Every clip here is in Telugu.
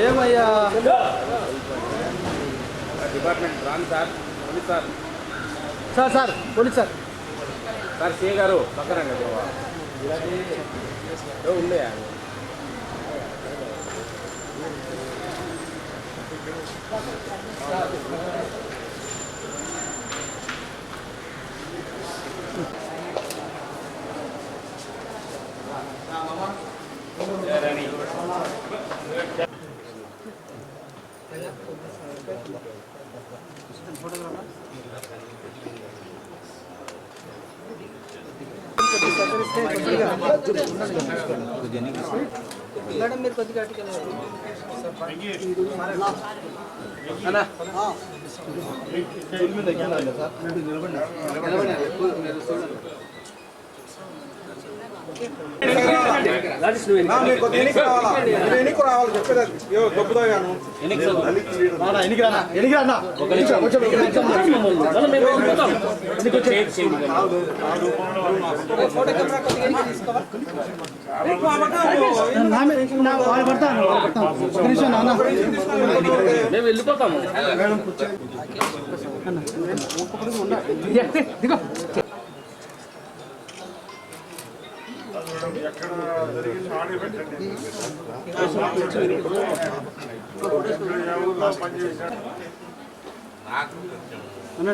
ఏమయ్యా డిపార్ట్మెంట్ రాను sir police sir sir sir police sir sir సే గారు పక్కన ఉండే మేడం మీరు కొద్దిగా మేము వెళ్ళిపోతాము.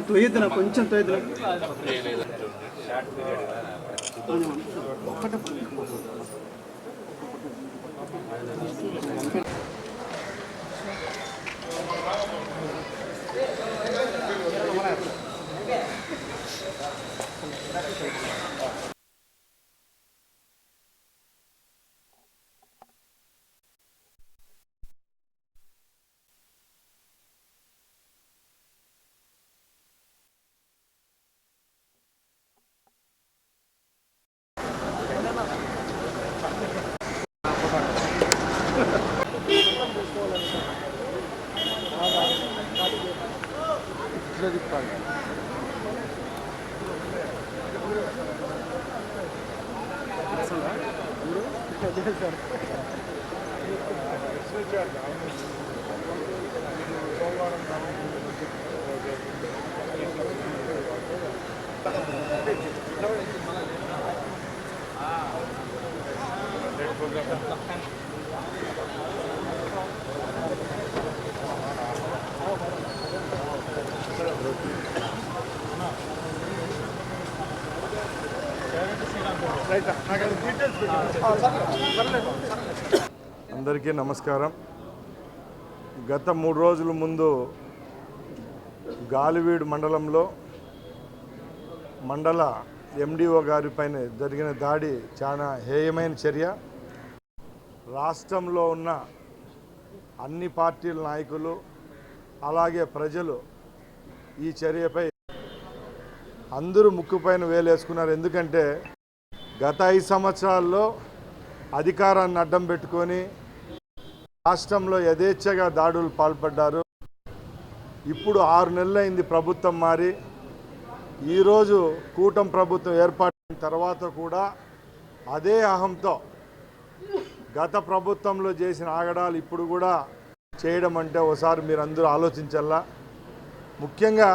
తొయ్యద్దునా కొంచెం తొయ్యద్దునా అందరికీ నమస్కారం. గత 3 రోజుల ముందు గాలివీడు మండలంలో మండల ఎండిఓ గారిపైన జరిగిన దాడి చాలా హేయమైన చర్య. రాష్ట్రంలో ఉన్న అన్ని పార్టీల నాయకులు అలాగే ప్రజలు ఈ చర్యపై అందరూ ముక్కుపైన వేలేసుకున్నారు. ఎందుకంటే గత 5 సంవత్సరాల్లో అధికారాన్ని అడ్డం పెట్టుకొని రాష్ట్రంలో యథేచ్ఛగా దాడులు పాల్పడ్డారు. ఇప్పుడు 6 నెలలైంది ప్రభుత్వం మారి. ఈరోజు కూటమి ప్రభుత్వం ఏర్పాటైన తర్వాత కూడా అదే అహంతో గత ప్రభుత్వంలో చేసిన ఆగడాలు ఇప్పుడు కూడా చేయడం అంటే ఒకసారి మీరు అందరూ ఆలోచించాలా. ముఖ్యంగా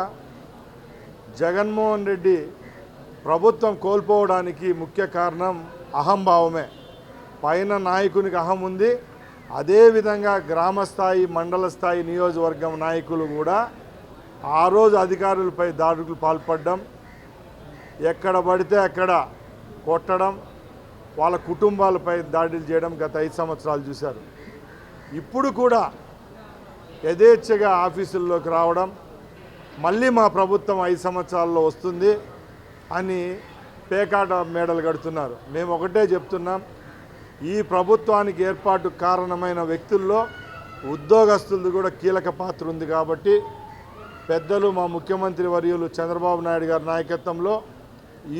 జగన్మోహన్ రెడ్డి ప్రభుత్వం కోల్పోవడానికి ముఖ్య కారణం అహంభావమే. పైన నాయకునికి అహం ఉంది, అదేవిధంగా గ్రామస్థాయి మండల స్థాయి నియోజకవర్గం నాయకులు కూడా ఆ రోజు అధికారులపై దాడులకు పాల్పడడం, ఎక్కడ పడితే అక్కడ కొట్టడం, వాళ్ళ కుటుంబాలపై దాడులు చేయడం గత 5 సంవత్సరాలు చూశారు. ఇప్పుడు కూడా యథేచ్ఛగా ఆఫీసుల్లోకి రావడం, మళ్ళీ మా ప్రభుత్వం 5 సంవత్సరాల్లో వస్తుంది అని పేకాట మేడలు కడుతున్నారు. మేము ఒకటే చెప్తున్నాం, ఈ ప్రభుత్వానికి ఏర్పాటు కారణమైన వ్యక్తుల్లో ఉద్యోగస్తులది కూడా కీలక పాత్ర ఉంది. కాబట్టి పెద్దలు మా ముఖ్యమంత్రి వర్యులు చంద్రబాబు నాయుడు గారి నాయకత్వంలో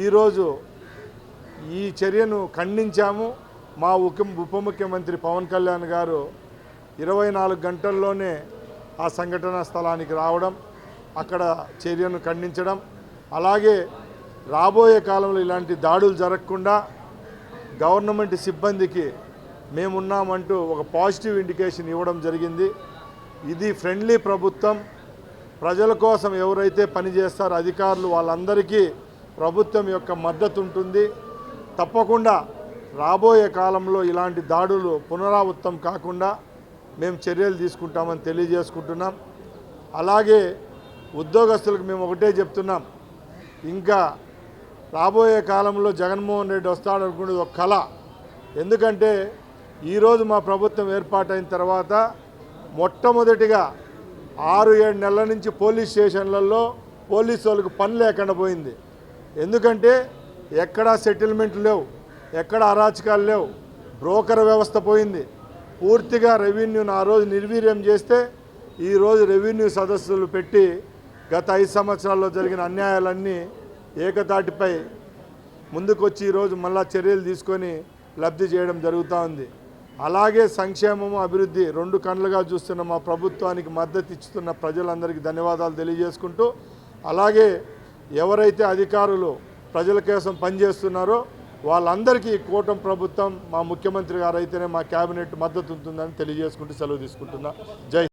ఈరోజు ఈ చర్యను ఖండించాము. మా ఉప ముఖ్యమంత్రి పవన్ కళ్యాణ్ గారు 24 గంటల్లోనే ఆ సంఘటనా స్థలానికి రావడం, అక్కడ చర్యను ఖండించడం, అలాగే రాబోయే కాలంలో ఇలాంటి దాడులు జరగకుండా గవర్నమెంట్ సిబ్బందికి మేమున్నామంటూ ఒక పాజిటివ్ ఇండికేషన్ ఇవ్వడం జరిగింది. ఇది ఫ్రెండ్లీ ప్రభుత్వం. ప్రజల కోసం ఎవరైతే పనిచేస్తారో అధికారులు వాళ్ళందరికీ ప్రభుత్వం యొక్క మద్దతు ఉంటుంది. తప్పకుండా రాబోయే కాలంలో ఇలాంటి దాడులు పునరావృతం కాకుండా మేము చర్యలు తీసుకుంటామని తెలియజేసుకుంటున్నాం. అలాగే ఉద్యోగస్తులకు మేము ఒకటే చెప్తున్నాం, ఇంకా రాబోయే కాలంలో జగన్మోహన్ రెడ్డి వస్తాడనుకునేది ఒక కళ. ఎందుకంటే ఈరోజు మా ప్రభుత్వం ఏర్పాటైన తర్వాత మొట్టమొదటిగా 6-7 నెలల నుంచి పోలీస్ స్టేషన్లలో పోలీసు వాళ్ళకు పని లేకుండా పోయింది. ఎందుకంటే ఎక్కడా సెటిల్మెంట్లు లేవు, ఎక్కడ అరాచకాలు లేవు, బ్రోకర్ వ్యవస్థ పోయింది. పూర్తిగా రెవెన్యూను ఆ రోజు నిర్వీర్యం చేస్తే ఈరోజు రెవెన్యూ సదస్సులు పెట్టి గత 5 సంవత్సరాల్లో జరిగిన అన్యాయాలన్నీ ఏకతాటిపై ముందుకొచ్చి ఈరోజు మళ్ళా చర్యలు తీసుకొని లబ్ధి చేయడం జరుగుతూ ఉంది. అలాగే సంక్షేమము అభివృద్ధి 2 కళ్ళుగా చూస్తున్న మా ప్రభుత్వానికి మద్దతు ఇస్తున్న ప్రజలందరికీ ధన్యవాదాలు తెలియజేసుకుంటూ, అలాగే ఎవరైతే అధికారులు ప్రజల కోసం పనిచేస్తున్నారో వాళ్ళందరికీ కూటమి ప్రభుత్వం మా ముఖ్యమంత్రి గారు అయితేనే మా కేబినెట్ మద్దతు ఉంటుందని తెలియజేసుకుంటూ సెలవు తీసుకుంటున్నా. జై